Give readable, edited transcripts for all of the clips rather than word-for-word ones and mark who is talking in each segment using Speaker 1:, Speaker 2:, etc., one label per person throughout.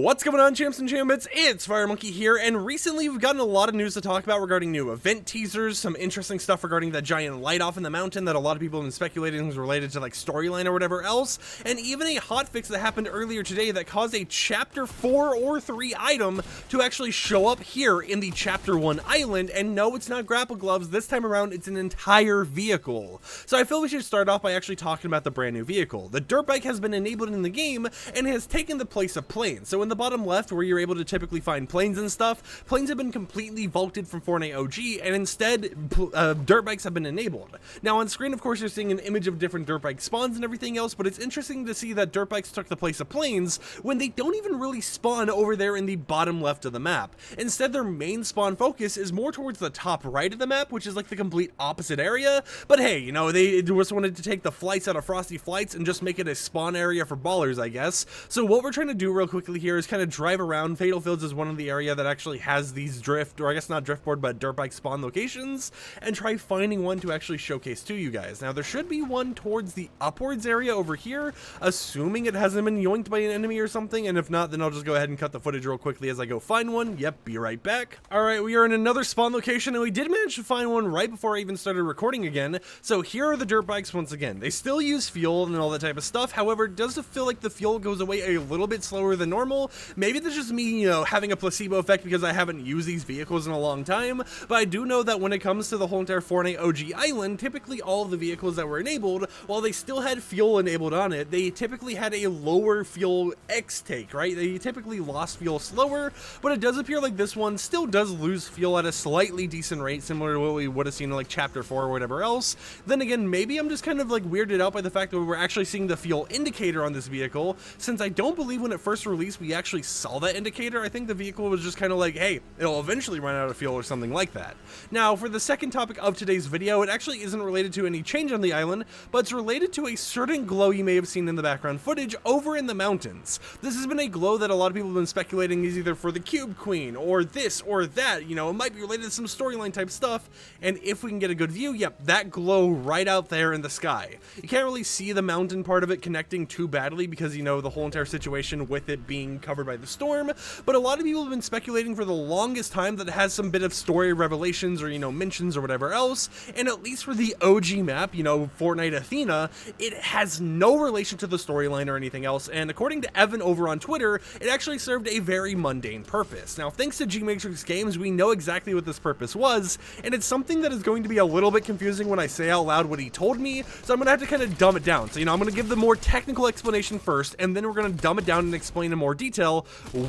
Speaker 1: What's going on, champs and chambits? It's FireMonkey here, and recently we've gotten a lot of news to talk about regarding new event teasers, some interesting stuff regarding that giant light off in the mountain that a lot of people have been speculating was related to like storyline or whatever else, and even a hotfix that happened earlier today that caused a chapter 4 or 3 item to actually show up here in the chapter 1 island. And no, it's not grapple gloves this time around, it's an entire vehicle. So I feel we should start off by actually talking about the brand new vehicle. The Dirtbike has been enabled in the game and has taken the place of planes. So in the bottom left, where you're able to typically find planes and stuff, planes have been completely vaulted from Fortnite OG, and instead Dirtbikes have been enabled. Now on screen, of course, you're seeing an image of different Dirtbike spawns and everything else, but it's interesting to see that Dirtbikes took the place of planes when they don't even really spawn over there in the bottom left of the map. Instead, their main spawn focus is more towards the top right of the map, which is like the complete opposite area. But hey, you know, they just wanted to take the flights out of Frosty Flights and just make it a spawn area for ballers, I guess. So what we're trying to do real quickly here is kind of drive around. Fatal Fields is one of the area that actually has these drift, or I guess not driftboard, but Dirtbike spawn locations, and try finding one to actually showcase to you guys. Now there should be one towards the upwards area over here, assuming it hasn't been yoinked by an enemy or something, and if not, then I'll just go ahead and cut the footage real quickly as I go find one. Yep, be right back. Alright, we are in another spawn location, and we did manage to find one right before I even started recording again. So here are the Dirtbikes once again. They still use fuel and all that type of stuff, however, it does feel like the fuel goes away a little bit slower than normal. Maybe that's just me, you know, having a placebo effect because I haven't used these vehicles in a long time, but I do know that when it comes to the whole entire Fortnite OG island, typically all of the vehicles that were enabled, while they still had fuel enabled on it, they typically had a lower fuel X-take, right? They typically lost fuel slower, but it does appear like this one still does lose fuel at a slightly decent rate, similar to what we would have seen in like chapter 4 or whatever else. Then again, maybe I'm just kind of like weirded out by the fact that we're actually seeing the fuel indicator on this vehicle, since I don't believe when it first released we actually saw that indicator. I think the vehicle was just kind of like, hey, it'll eventually run out of fuel or something like that. Now, for the second topic of today's video, it actually isn't related to any change on the island, but it's related to a certain glow you may have seen in the background footage over in the mountains. This has been a glow that a lot of people have been speculating is either for the Cube Queen or this or that, you know, it might be related to some storyline type stuff, and if we can get a good view, yep, that glow right out there in the sky. You can't really see the mountain part of it connecting too badly because, you know, the whole entire situation with it being covered by the storm, but a lot of people have been speculating for the longest time that it has some bit of story revelations or, you know, mentions or whatever else, and at least for the OG map, you know, Fortnite Athena, it has no relation to the storyline or anything else, and according to Evan over on Twitter, it actually served a very mundane purpose. Now, thanks to G-Matrix Games, we know exactly what this purpose was, and it's something that is going to be a little bit confusing when I say out loud what he told me, so I'm going to have to kind of dumb it down. So, you know, I'm going to give the more technical explanation first, and then we're going to dumb it down and explain in more detail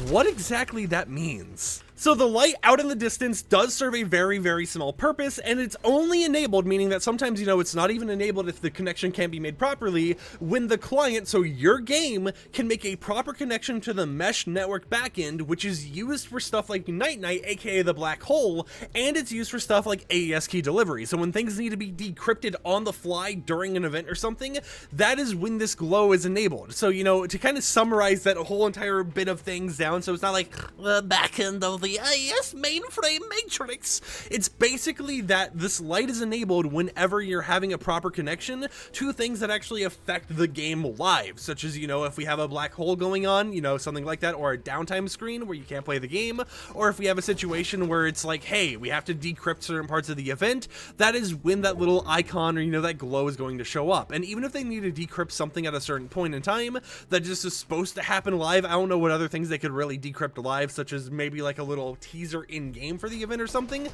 Speaker 1: what exactly that means. So the light out in the distance does serve a very, very small purpose, and it's only enabled, meaning that sometimes, you know, it's not even enabled if the connection can't be made properly, when the client, so your game, can make a proper connection to the mesh network backend, which is used for stuff like Night Night, aka the black hole, and it's used for stuff like AES key delivery. So when things need to be decrypted on the fly during an event or something, that is when this glow is enabled. So, you know, to kind of summarize that whole entire bit of things down, so it's not like the backend of the AES mainframe matrix. It's basically that this light is enabled whenever you're having a proper connection to things that actually affect the game live, such as, you know, if we have a black hole going on, you know, something like that, or a downtime screen where you can't play the game, or if we have a situation where it's like, hey, we have to decrypt certain parts of the event, that is when that little icon or, you know, that glow is going to show up. And even if they need to decrypt something at a certain point in time that just is supposed to happen live, I don't know what other things they could really decrypt live, such as maybe like a little teaser in game for the event or something,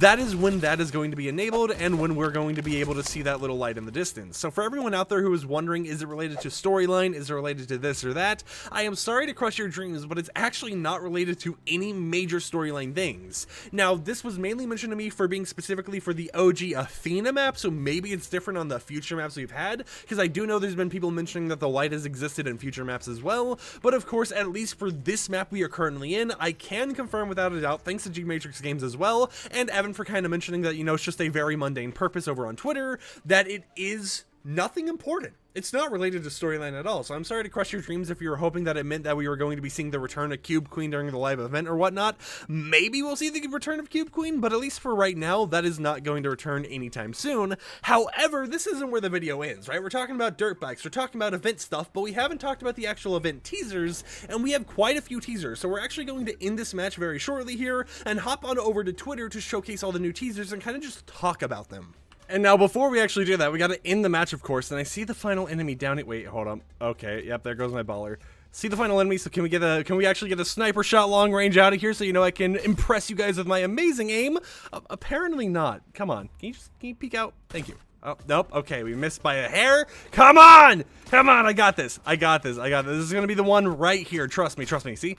Speaker 1: that is when that is going to be enabled and when we're going to be able to see that little light in the distance. So for everyone out there who is wondering, is it related to storyline, is it related to this or that, I am sorry to crush your dreams, but it's actually not related to any major storyline things. Now, this was mainly mentioned to me for being specifically for the OG Athena map, so maybe it's different on the future maps we've had, because I do know there's been people mentioning that the light has existed in future maps as well, but of course, at least for this map we are currently in, I can confirm without a doubt, thanks to G-Matrix Games as well, and Evan for kind of mentioning that, you know, it's just a very mundane purpose over on Twitter, that it is nothing important. It's not related to storyline at all, so I'm sorry to crush your dreams if you were hoping that it meant that we were going to be seeing the return of Cube Queen during the live event or whatnot. Maybe we'll see the return of Cube Queen, but at least for right now, that is not going to return anytime soon. However, this isn't where the video ends, right? We're talking about Dirtbikes, we're talking about event stuff, but we haven't talked about the actual event teasers, and we have quite a few teasers, so we're actually going to end this match very shortly here and hop on over to Twitter to showcase all the new teasers and kind of just talk about them. And now, before we actually do that, we gotta end the match, of course, and I see the final enemy down it. Wait, hold on. Okay, yep, there goes my baller. See the final enemy, so can we actually get a sniper shot long range out of here so I can impress you guys with my amazing aim? Apparently not. Come on, can you peek out? Thank you. Oh, nope, okay, we missed by a hair. Come on, I got this. This is gonna be the one right here, trust me. See,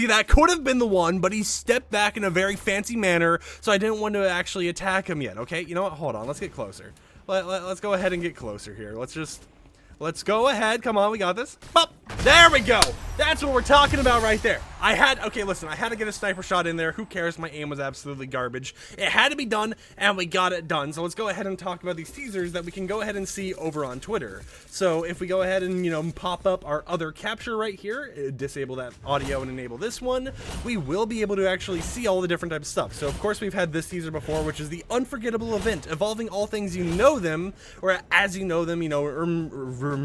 Speaker 1: that could have been the one, but he stepped back in a very fancy manner, so I didn't want to actually attack him yet, okay? You know what, hold on, let's get closer. Let's go ahead and get closer here. Let's go ahead. Come on, we got this. Pop. There we go. That's what we're talking about right there. Okay, listen, I had to get a sniper shot in there. Who cares? My aim was absolutely garbage. It had to be done, and we got it done. So let's go ahead and talk about these teasers that we can go ahead and see over on Twitter. So if we go ahead and, pop up our other capture right here, disable that audio and enable this one, we will be able to actually see all the different types of stuff. So of course we've had this teaser before, which is the unforgettable event, evolving all things you know them, or as you know them,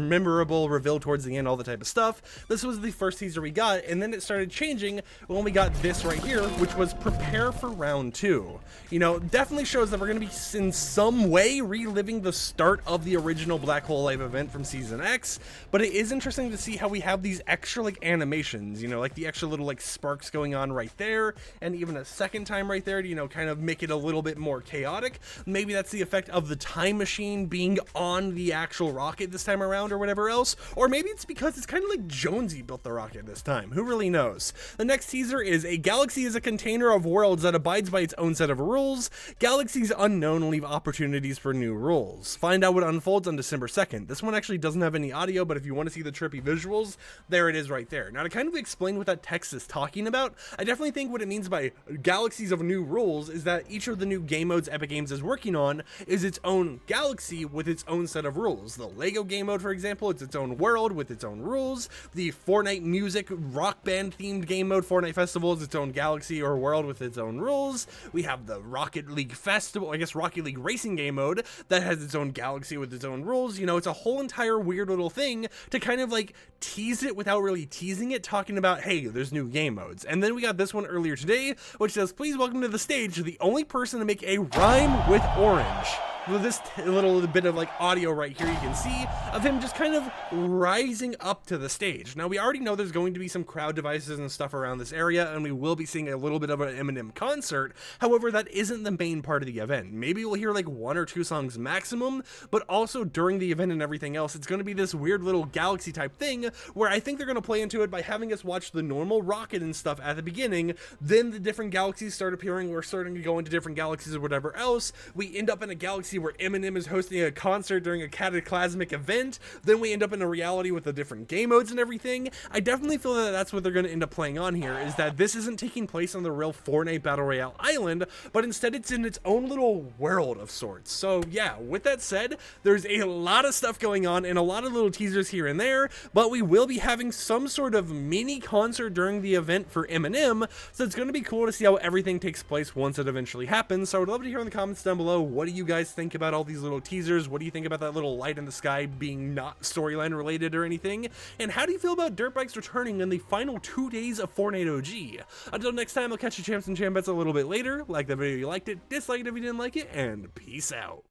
Speaker 1: memorable reveal towards the end, all the type of stuff. This was the first teaser we got, and then it started changing when we got this right here, which was prepare for round 2. Definitely shows that we're going to be in some way reliving the start of the original Black Hole Live event from Season X, but it is interesting to see how we have these extra animations, like the extra little sparks going on right there, and even a second time right there to, kind of make it a little bit more chaotic. Maybe that's the effect of the time machine being on the actual rocket this time around or whatever else, or maybe it's because it's kind of like Jonesy built the rocket this time. Who really knows? The next teaser is a galaxy is a container of worlds that abides by its own set of rules. Galaxies unknown leave opportunities for new rules. Find out what unfolds on December 2nd. This one actually doesn't have any audio, but if you want to see the trippy visuals, there it is right there. Now to kind of explain what that text is talking about, I definitely think what it means by galaxies of new rules is that each of the new game modes Epic Games is working on is its own galaxy with its own set of rules. The Lego game mode, for example, it's its own world with its own rules. The Fortnite music rock band themed game mode Fortnite Festival is its own galaxy or world with its own rules. We have the Rocket League Festival, I guess Rocket League Racing game mode that has its own galaxy with its own rules. It's a whole entire weird little thing to kind of tease it without really teasing it, talking about, hey, there's new game modes. And then we got this one earlier today, which says, please welcome to the stage the only person to make a rhyme with orange. This little bit of audio right here you can see of him just kind of rising up to the stage. Now we already know there's going to be some crowd devices and stuff around this area, and we will be seeing a little bit of an Eminem concert. However, that isn't the main part of the event. Maybe we'll hear 1 or 2 songs maximum, but also during the event and everything else, it's going to be this weird little galaxy type thing where I think they're going to play into it by having us watch the normal rocket and stuff at the beginning, then the different galaxies start appearing, we're starting to go into different galaxies or whatever else, we end up in a galaxy where Eminem is hosting a concert during a cataclysmic event, then we end up in a reality with the different game modes and everything. I definitely feel that that's what they're going to end up playing on here, is that this isn't taking place on the real Fortnite Battle Royale island, but instead it's in its own little world of sorts. So yeah, with that said, there's a lot of stuff going on and a lot of little teasers here and there, but we will be having some sort of mini concert during the event for Eminem, so it's going to be cool to see how everything takes place once it eventually happens. So I would love to hear in the comments down below, what do you guys think about all these little teasers? What do you think about that little light in the sky being not storyline related or anything? And how do you feel about Dirtbikes returning in the final 2 days of Fortnite OG? Until next time, I'll catch you champs and chambettes a little bit later. Like the video if you liked it, dislike it if you didn't like it, and peace out.